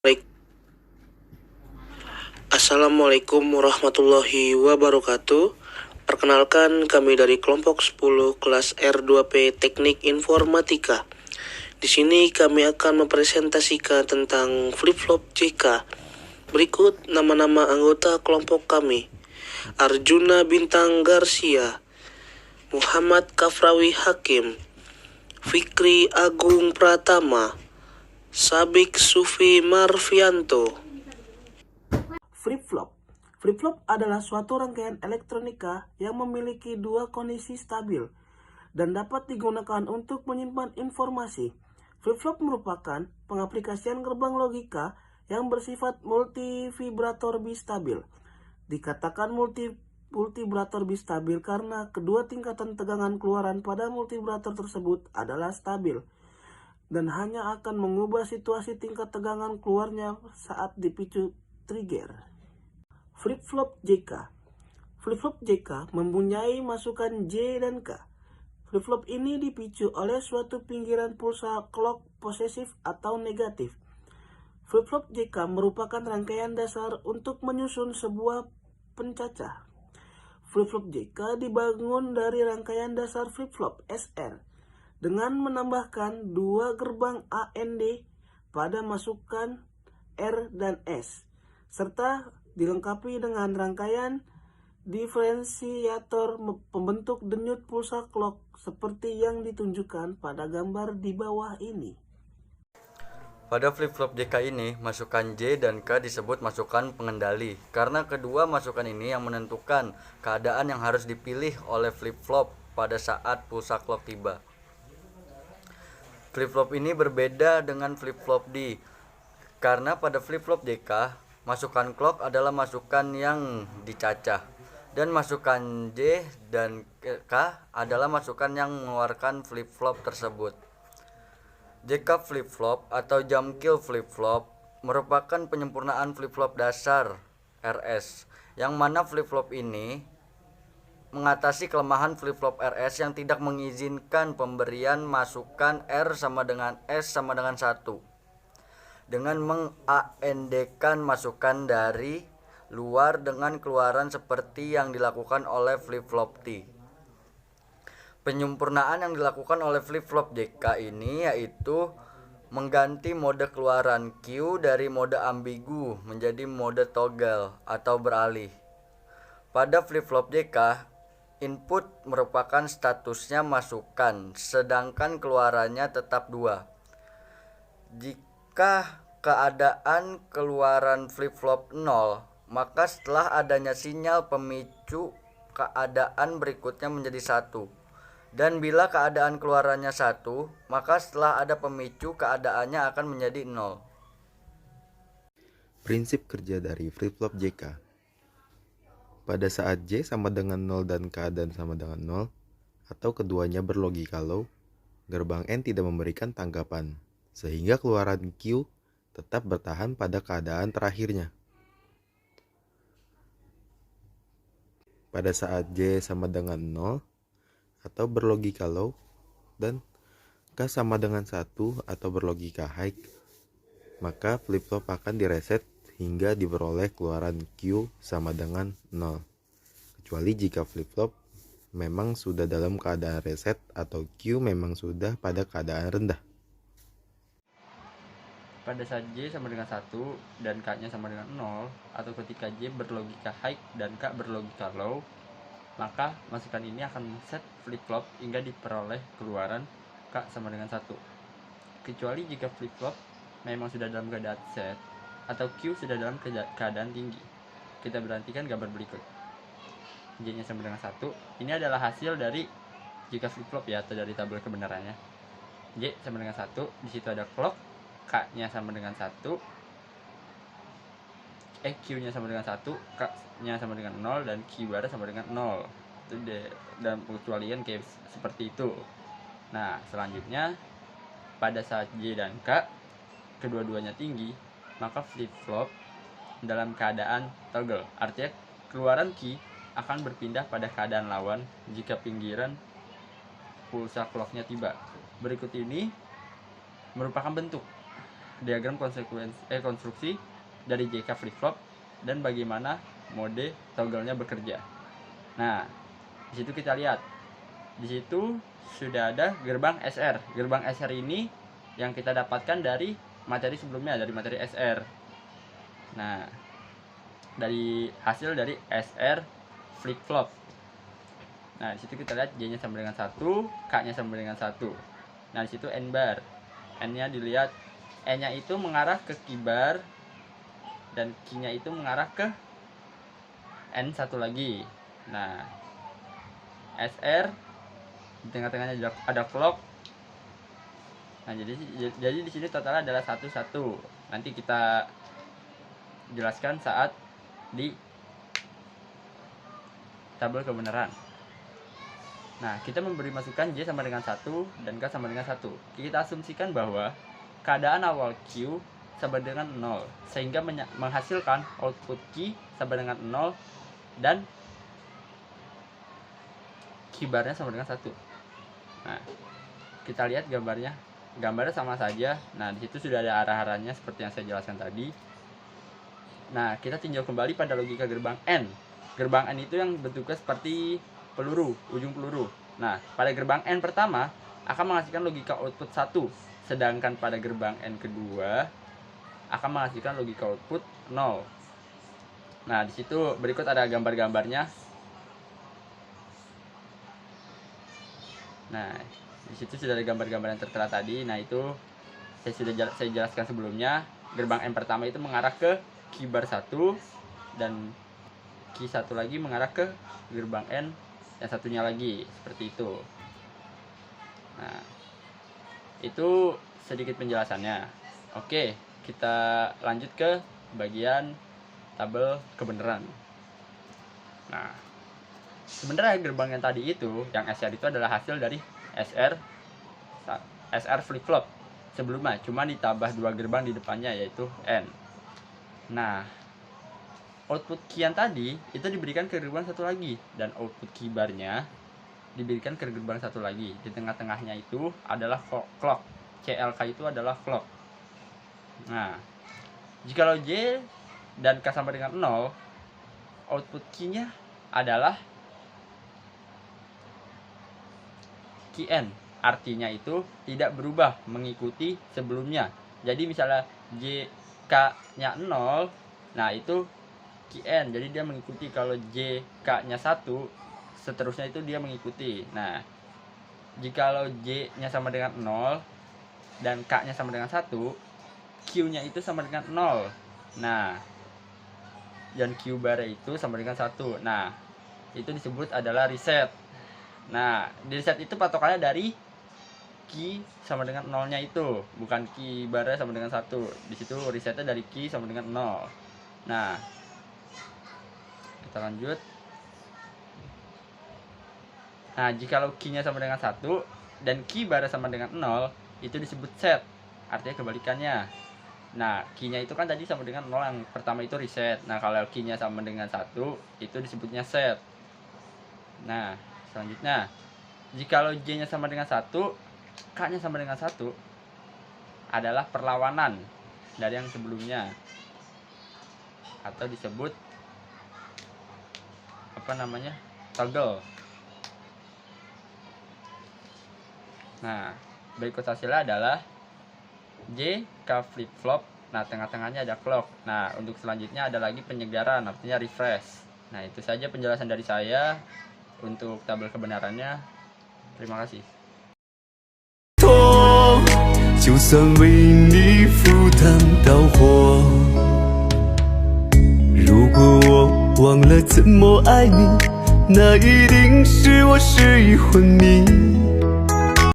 Baik. Assalamualaikum warahmatullahi wabarakatuh. Perkenalkan, kami dari kelompok 10 kelas R2P Teknik Informatika. Di sini kami akan mempresentasikan tentang flip-flop JK. Berikut nama-nama anggota kelompok kami: Arjuna Bintang Garcia, Muhammad Kafrawi Hakim, Fikri Agung Pratama, Sabik Sufi Marvianto. Flip-flop. Flip-flop adalah suatu rangkaian elektronika yang memiliki dua kondisi stabil dan dapat digunakan untuk menyimpan informasi. Flip-flop merupakan pengaplikasian gerbang logika yang bersifat multivibrator bistabil. Dikatakan multivibrator bistabil karena kedua tingkatan tegangan keluaran pada multivibrator tersebut adalah stabil dan hanya akan mengubah situasi tingkat tegangan keluarnya saat dipicu trigger. Flip-flop JK. Flip-flop JK mempunyai masukan J dan K. Flip-flop ini dipicu oleh suatu pinggiran pulsa clock posesif atau negatif. Flip-flop JK merupakan rangkaian dasar untuk menyusun sebuah pencacah. Flip-flop JK dibangun dari rangkaian dasar flip-flop SR dengan menambahkan dua gerbang AND pada masukan R dan S, serta dilengkapi dengan rangkaian diferensiator pembentuk denyut pulsa clock seperti yang ditunjukkan pada gambar di bawah ini. Pada flip-flop JK ini, masukan J dan K disebut masukan pengendali karena kedua masukan ini yang menentukan keadaan yang harus dipilih oleh flip-flop pada saat pulsa clock tiba. Flip-flop ini berbeda dengan flip-flop D karena pada flip-flop JK, masukan clock adalah masukan yang dicacah dan masukan J dan K adalah masukan yang mengeluarkan flip-flop tersebut. JK flip-flop atau jump kill flip-flop merupakan penyempurnaan flip-flop dasar RS, yang mana flip-flop ini mengatasi kelemahan flip-flop RS yang tidak mengizinkan pemberian masukan R sama dengan S sama dengan 1 dengan meng-AND-kan masukan dari luar dengan keluaran seperti yang dilakukan oleh flip-flop T. Penyempurnaan yang dilakukan oleh flip-flop JK ini yaitu mengganti mode keluaran Q dari mode ambigu menjadi mode toggle atau beralih. Pada flip-flop JK, input merupakan statusnya masukan, sedangkan keluarannya tetap 2. Jika keadaan keluaran flip-flop 0, maka setelah adanya sinyal pemicu, keadaan berikutnya menjadi 1. Dan bila keadaan keluarannya 1, maka setelah ada pemicu, keadaannya akan menjadi 0. Prinsip kerja dari flip-flop JK. Pada saat J sama dengan 0 dan keadaan sama dengan 0, atau keduanya berlogika low, gerbang N tidak memberikan tanggapan, sehingga keluaran Q tetap bertahan pada keadaan terakhirnya. Pada saat J sama dengan 0 atau berlogika low dan K sama dengan 1 atau berlogika high, maka flip-flop akan direset hingga diperoleh keluaran Q sama dengan 0, kecuali jika flip-flop memang sudah dalam keadaan reset atau Q memang sudah pada keadaan rendah. Pada saat J sama dengan 1 dan K-nya sama dengan 0, atau ketika J berlogika high dan K berlogika low, maka masukan ini akan set flip-flop hingga diperoleh keluaran K sama dengan 1. Kecuali jika flip-flop memang sudah dalam keadaan set atau Q sudah dalam keadaan tinggi. Kita perhatikan gambar berikut. J-nya sama dengan 1. Ini adalah hasil dari jika flip-flop ya, atau dari tabel kebenarannya. J sama dengan 1, di situ ada clock, K-nya sama dengan 1, Q-nya sama dengan 1, K-nya sama dengan 0, dan Q bar sama dengan 0. Itu dalam pengecualian kayak seperti itu. Nah, selanjutnya pada saat J dan K kedua-duanya tinggi, maka flip-flop dalam keadaan toggle. Artinya keluaran Q akan berpindah pada keadaan lawan jika pinggiran pulsa clocknya tiba. Berikut ini merupakan bentuk diagram konstruksi dari JK flip-flop dan bagaimana mode toggle-nya bekerja. Nah, di situ kita lihat. Di situ sudah ada gerbang SR. Gerbang SR ini yang kita dapatkan dari materi sebelumnya, dari materi SR. Nah, dari hasil dari SR flip-flop. Nah, di situ kita lihat J-nya sama dengan 1, K-nya sama dengan 1. Nah, di situ N bar. N-nya dilihat, N-nya itu mengarah ke Q-bar dan Q-nya itu mengarah ke N1 lagi. Nah, SR di tengah-tengahnya ada clock. Nah, jadi di sini totalnya adalah 1 1. Nanti kita jelaskan saat di tabel kebenaran. Nah, kita memberi masukan J sama dengan 1 dan K sama dengan 1. Kita asumsikan bahwa keadaan awal Q sama dengan 0, sehingga menghasilkan output Q sama dengan 0 dan Q-barnya sama dengan 1. Nah, kita lihat gambarnya. Gambarnya sama saja. Nah, di situ sudah ada arah-arahnya seperti yang saya jelaskan tadi. Nah, kita tinjau kembali pada logika gerbang N. Gerbang N itu yang bentuknya seperti peluru, ujung peluru. Nah, pada gerbang N pertama akan menghasilkan logika output 1, sedangkan pada gerbang N kedua akan menghasilkan logika output 0. Nah, di situ berikut ada gambar-gambarnya. Nah, di situ sudah ada gambar-gambar yang tertera tadi. Nah, itu saya jelaskan sebelumnya. Gerbang N pertama itu mengarah ke Q-bar 1 dan Q1 lagi mengarah ke gerbang N yang satunya lagi, seperti itu. Nah, itu sedikit penjelasannya. Oke, kita lanjut ke bagian tabel kebenaran. Nah, sebenarnya gerbang yang tadi itu, yang SR itu adalah hasil dari SR flip-flop sebelumnya, cuma ditambah 2 gerbang di depannya, yaitu N. Nah, output Q yang tadi itu diberikan ke gerbang satu lagi, dan output Q-barnya diberikan ke gerbang satu lagi. Di tengah-tengahnya itu adalah clock. CLK itu adalah clock. Nah, jikalau J dan K sama dengan 0, output Q-nya adalah Qn, artinya itu tidak berubah mengikuti sebelumnya. Jadi misalnya JK-nya 0, nah itu Qn, jadi dia mengikuti. Kalau JK-nya 1, seterusnya itu dia mengikuti. Nah, jikalau J-nya sama dengan 0 dan K-nya sama dengan 1, Q-nya itu sama dengan 0. Nah, dan Q-bar itu sama dengan 1. Nah, itu disebut adalah reset. Nah, di reset itu patokannya dari Q sama dengan 0-nya itu, bukan Q-barnya sama dengan 1. Di situ resetnya dari Q sama dengan 0. Nah, kita lanjut. Nah, jikalau Q-nya sama dengan 1 dan Q-barnya sama dengan 0, itu disebut set. Artinya kebalikannya. Nah, Q-nya itu kan tadi sama dengan 0, yang pertama itu reset. Nah, kalau Q-nya sama dengan 1, itu disebutnya set. Nah, selanjutnya, jikalau J-nya sama dengan 1, K-nya sama dengan 1, adalah perlawanan dari yang sebelumnya, atau disebut toggle. Nah, berikut hasilnya adalah J, K flip flop. Nah, tengah-tengahnya ada clock. Nah, untuk selanjutnya ada lagi penyegaran, artinya refresh. Nah, itu saja penjelasan dari saya untuk tabel kebenarannya. Terima kasih. 就算为你赴汤蹈火，如果我忘了怎么爱你，那一定是我失忆昏迷。